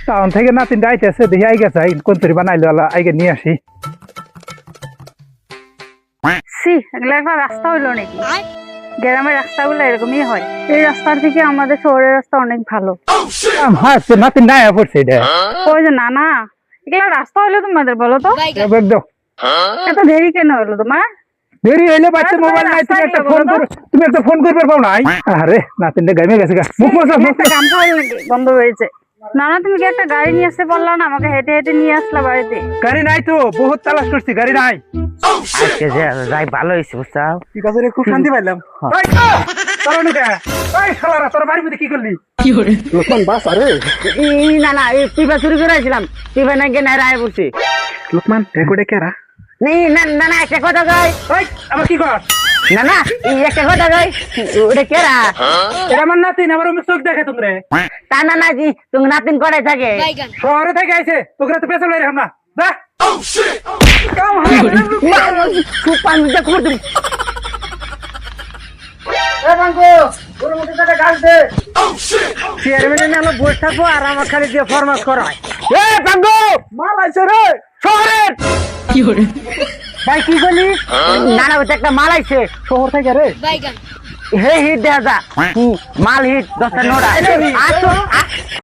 Town থেকে নাতিনটা আইতেছে দেখি আইগে চাই কোন তরি বানাইলো আইগে নিয়ে আসি। এগুলো একটা রাস্তা হইলো নাকি? গ্রামের রাস্তাগুলো এরকমই হয়। এই রাস্তার থেকে আমাদের শহরের রাস্তা অনেক ভালো। হ্যাঁ নাতিন না পড়ছে এটা। ওই যে না এগুলো রাস্তা হইলো তোমাদের, বলো তো একদম এত দেরি কেন হলো তোমার? দেরি হইলে বাচ্চা মোবাইল নাই, তুমি একটা ফোন করো, তুমি একটা ফোন করবে পাও নাই। আরে নাতিনটা গাইমে গেছে গা, মুখ মোছা মুখ একটা কাম করার নাকি বন্ধ হয়েছে। না তুমি কি একটা গাড়ি নিয়ে আসতে পারলা না? আমাকে হেঁটে হেঁটে নিয়ে আসলা বাড়িতে। গাড়ি নাই তো, বহুত তালাশ করছি, গাড়ি নাই। আজকে যে যাই ভালো হয়েছে বুঝছাও। ঠিক আছে রে, খুব শান্তি পাইলাম। এই তোরা নুকা, এই শালারা তোরা বাড়ির মধ্যে কি করলি? লোকমান বাস আরে না এই পিপা চুরি করে আসছিলাম, পিপা নাকি নাই রায় পড়ছি। লোকমান রেকর্ডে কেরা? না একটা কথা কই। এই আবার কি কর? না এই একটা কথা কই, ওটা কেরা? এটা আমার নাতিন, আমার আমি চোখ দেখে তোমরে। তা না জি তুমি নাতিন করে থাকে শহরে থেকে আইছে, তোকে তো পেছন লাইরাম না। যা খুব পানিটা করতে চেয়ারম্যানের নামে বসে থাকবো আর আমার খালি দিয়ে ফরমাস করায়। মাল আইছে রে শহরের। ভাই কি করলি? না একটা মাল আইছে শহর থেকে রে। হে হিট দেখা যা মাল হিট 10টা নোটা।